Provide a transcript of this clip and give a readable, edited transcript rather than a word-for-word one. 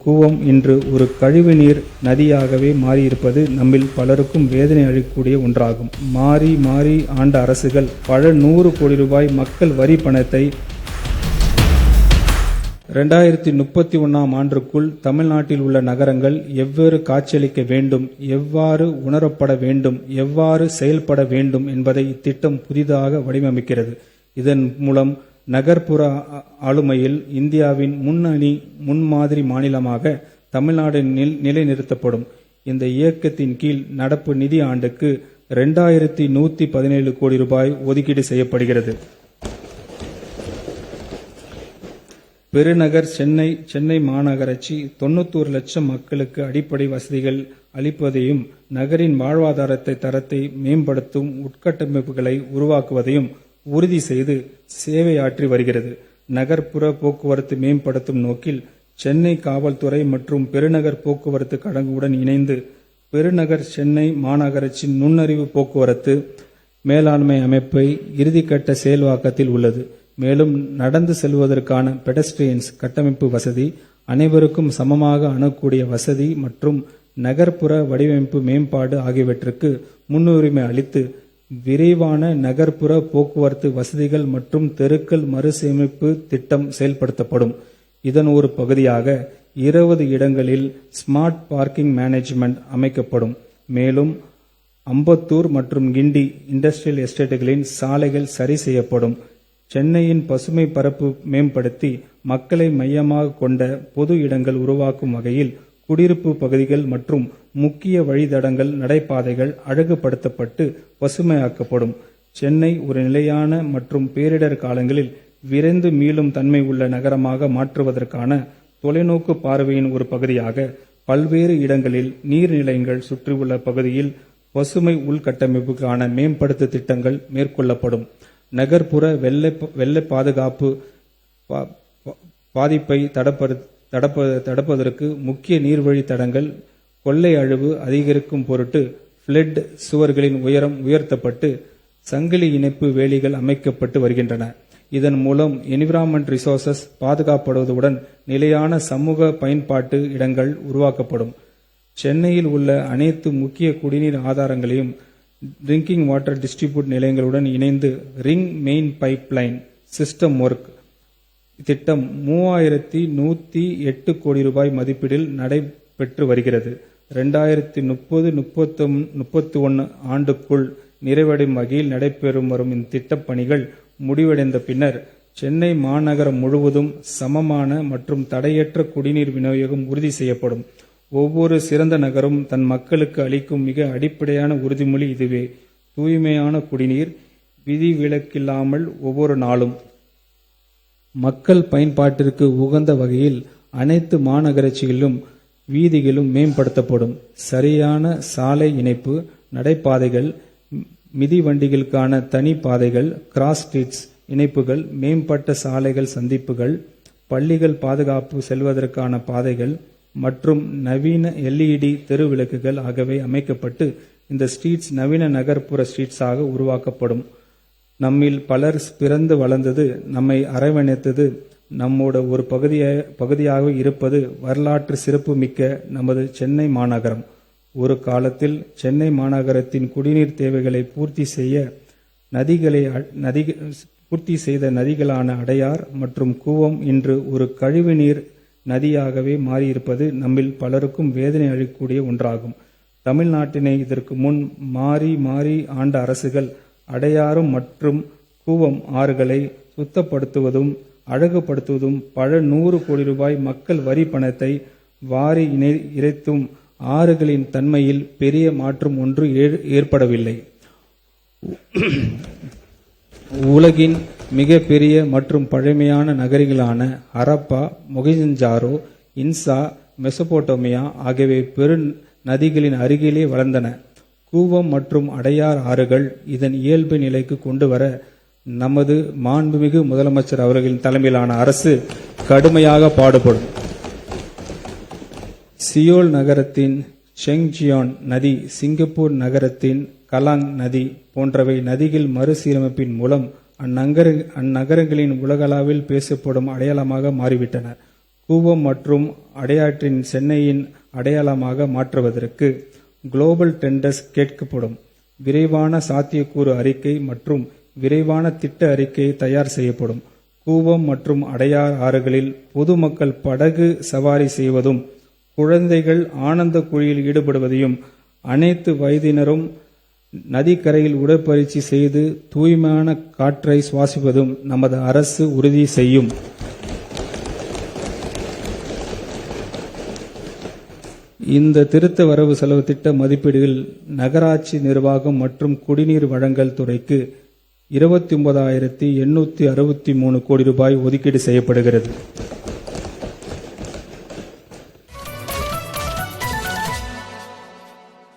கூவம் இன்று ஒரு கழிவுநீர் நதியாகவே மாறியிருப்பது நம்மில் பலருக்கும் வேதனை அளிக்கக்கூடிய ஒன்றாகும். மாறி மாறி ஆண்ட அரசுகள் பல 100 கோடி ரூபாய் மக்கள் வரி பணத்தை 2031ஆம் ஆண்டுக்குள் தமிழ்நாட்டில் உள்ள நகரங்கள் எவ்வாறு காட்சியளிக்க வேண்டும், எவ்வாறு உணரப்பட வேண்டும், எவ்வாறு செயல்பட வேண்டும் என்பதை இத்திட்டம் புதிதாக வடிவமைக்கிறது. இதன் மூலம் நகர்ப்புற ஆளுமையில் இந்தியாவின் முன்மாதிரி மாநிலமாக தமிழ்நாடு நிலைநிறுத்தப்படும். இந்த இயக்கத்தின் கீழ் நடப்பு நிதி ஆண்டுக்கு 2117 கோடி ரூபாய் ஒதுக்கீடு செய்யப்படுகிறது. பெருநகர் சென்னை மாநகராட்சி 91 லட்சம் மக்களுக்கு அடிப்படை வசதிகள் அளிப்பதையும் நகரின் வாழ்வாதார தரத்தை மேம்படுத்தும் உட்கட்டமைப்புகளை உருவாக்குவதையும் உறுதி செய்து சேவையாற்றி வருகிறது. நகர்ப்புற போக்குவரத்து மேம்படுத்தும் நோக்கில் சென்னை காவல்துறை மற்றும் பெருநகர் போக்குவரத்து கழகங்களுடன் இணைந்து பெருநகர் சென்னை மாநகராட்சி நுண்ணறிவு போக்குவரத்து மேலாண்மை அமைப்பை இறுதிக்கட்ட செயல்வாக்கத்தில் உள்ளது. மேலும் நடந்து செல்வதற்கான பெடஸ்ட்ரியன்ஸ் கட்டமைப்பு வசதி, அனைவருக்கும் சமமாக அணுகக்கூடிய வசதி மற்றும் நகர்ப்புற வடிவமைப்பு மேம்பாடு ஆகியவற்றுக்கு முன்னுரிமை அளித்து விரைவான நகர்ப்புற போக்குவரத்து வசதிகள் மற்றும் தெருக்கள் மறுசீரமைப்பு திட்டம் செயல்படுத்தப்படும். இதன் ஒரு பகுதியாக 20 இடங்களில் ஸ்மார்ட் பார்க்கிங் மேனேஜ்மெண்ட் அமைக்கப்படும். மேலும் அம்பத்தூர் மற்றும் கிண்டி இண்டஸ்ட்ரியல் எஸ்டேட்டுகளின் சாலைகள் சரி செய்யப்படும். சென்னையின் பசுமை பரப்பு மேம்படுத்தி மக்களை மையமாக கொண்ட பொது இடங்கள் உருவாக்கும் வகையில் குடியிருப்பு பகுதிகள் மற்றும் முக்கிய வழித்தடங்கள் நடைபாதைகள் அழகுபடுத்தப்பட்டு பசுமையாக்கப்படும். சென்னை ஒரு நிலையான மற்றும் பேரிடர் காலங்களில் விரைந்து மீளும் தன்மை உள்ள நகரமாக மாற்றுவதற்கான தொலைநோக்கு பார்வையின் ஒரு பகுதியாக பல்வேறு இடங்களில் நீர்நிலைகள் சுற்றியுள்ள பகுதியில் பசுமை உள்கட்டமைப்புக்கான மேம்படுத்த திட்டங்கள் மேற்கொள்ளப்படும். நகர்ப்புற வெள்ள பாதுகாப்பு பாதிப்பை தடுப்பதற்கு முக்கிய நீர்வழி தடங்கள் கொள்ளை அழிவு அதிகரிக்கும் பொருட்டு பிளட் சுவர்களின் உயரம் உயர்த்தப்பட்டு சங்கிலி இணைப்பு வேலிகள் அமைக்கப்பட்டு வருகின்றன. இதன் மூலம் என்விரான்மெண்ட் ரிசோர்சஸ் பாதுகாப்படுவதுடன் நிலையான சமூக பயன்பாட்டு இடங்கள் உருவாக்கப்படும். சென்னையில் உள்ள அனைத்து முக்கிய குடிநீர் ஆதாரங்களையும் ட்ரிங்கிங் வாட்டர் டிஸ்ட்ரிபியூட் நிலையங்களுடன் இணைந்து ring main pipeline system work திட்டம் 3108 கோடி ரூபாய் மதிப்பீட்டில் நடைபெற்று வருகிறது. 2030-31 ஆண்டுக்குள் நிறைவடையும் வகையில் நடைபெறும் வரும் இந்த திட்டப் பணிகள் முடிவடைந்த பின்னர் சென்னை மாநகரம் முழுவதும் சமமான மற்றும் தடையற்ற குடிநீர் விநியோகம் உறுதி செய்யப்படும். ஒவ்வொரு சிறந்த நகரும் தன் மக்களுக்கு அளிக்கும் மிக அடிப்படையான உறுதிமொழி இதுவே. தூய்மையான குடிநீர் விதிவிலக்கில்லாமல் ஒவ்வொரு நாளும் மக்கள் பயன்பாட்டிற்கு உகந்த வகையில் அனைத்து மாநகராட்சிகளிலும் வீதிகளும் மேம்படுத்தப்படும். சரியான சாலை இணைப்பு, நடைபாதைகள், மிதிவண்டிகளுக்கான தனி பாதைகள், கிராஸ் ஸ்ட்ரீட்ஸ் இணைப்புகள், மேம்பட்ட சாலைகள் சந்திப்புகள், பள்ளிகள் பாதுகாப்பு செல்வதற்கான பாதைகள் மற்றும் நவீன LED தெரு விளக்குகள் ஆகியவை அமைக்கப்பட்டு இந்த ஸ்ட்ரீட்ஸ் நவீன நகர்ப்புற ஸ்ட்ரீட்ஸாக உருவாக்கப்படும். நம்மில் பலர் பிறந்து வளர்ந்தது, நம்மை அரவணைத்தது, நம்மோட ஒரு பகுதியாக இருப்பது வரலாற்று சிறப்பு மிக்க நமது சென்னை மாநகரம். ஒரு காலத்தில் சென்னை மாநகரத்தின் குடிநீர் தேவைகளை பூர்த்தி செய்த நதிகளான அடையார் மற்றும் கூவம் இன்று ஒரு கழிவுநீர் நதியாகவே மாறியிருப்பது நம்மில் பலருக்கும் வேதனை அளிக்கக்கூடிய ஒன்றாகும். தமிழ்நாட்டினை இதற்கு முன் மாறி மாறி ஆண்ட அரசுகள் அடையாறும் மற்றும் கூவம் ஆறுகளை சுத்தப்படுத்துவதும் அழகுபடுத்துவதும் பல 100 கோடி ரூபாய் மக்கள் வரி பணத்தை வாரி இறைத்தும் ஆறுகளின் தன்மையில் பெரிய மாற்றம் ஒன்று ஏற்படவில்லை. உலகின் மிக பெரிய மற்றும் பழமையான நகரங்களான ஹரப்பா, மொஹெஞ்சதாரோ, இன்சா, மெசபோட்டோமியா ஆகியவை பெரு நதிகளின் அருகிலே வளர்ந்தன. கூவம் மற்றும் அடையார் ஆறுகள் இதன் இயல்பு நிலைக்கு கொண்டு வர நமது மாண்புமிகு முதலமைச்சர் அவர்களின் தலைமையிலான அரசு கடுமையாக பாடுபடும். சியோல் நகரத்தின் செங்ஜியான் நதி, சிங்கப்பூர் நகரத்தின் கலாங் நதி போன்றவை நதிகள் மறுசீரமைப்பின் மூலம் அந்நகரங்களின் உலகளவில் பேசப்படும் அடையாளமாக மாறிவிட்டன. கூவம் மற்றும் அடையாற்றின் சென்னையின் அடையாளமாக மாற்றுவதற்கு குளோபல் டெண்டர்ஸ் கேட்கப்படும். விரைவான சாத்தியக்கூறு அறிக்கை மற்றும் விரைவான திட்ட அறிக்கை தயார் செய்யப்படும். கூவம் மற்றும் அடையார் ஆறுகளில் பொதுமக்கள் படகு சவாரி செய்வதும் குழந்தைகள் ஆனந்த குழியில் ஈடுபடுவதையும் அனைத்து வயதினரும் நதிக்கரையில் உடற்பயிற்சி செய்து தூய்மையான காற்றை சுவாசிப்பதும் நமது அரசு உறுதி செய்யும். இந்த திருத்த வரவு செலவு திட்ட மதிப்பீடுகள் நகராட்சி நிர்வாகம் மற்றும் குடிநீர் வழங்கல் துறைக்கு 29,863 கோடி ரூபாய் ஒதுக்கீடு செய்யப்படுகிறது.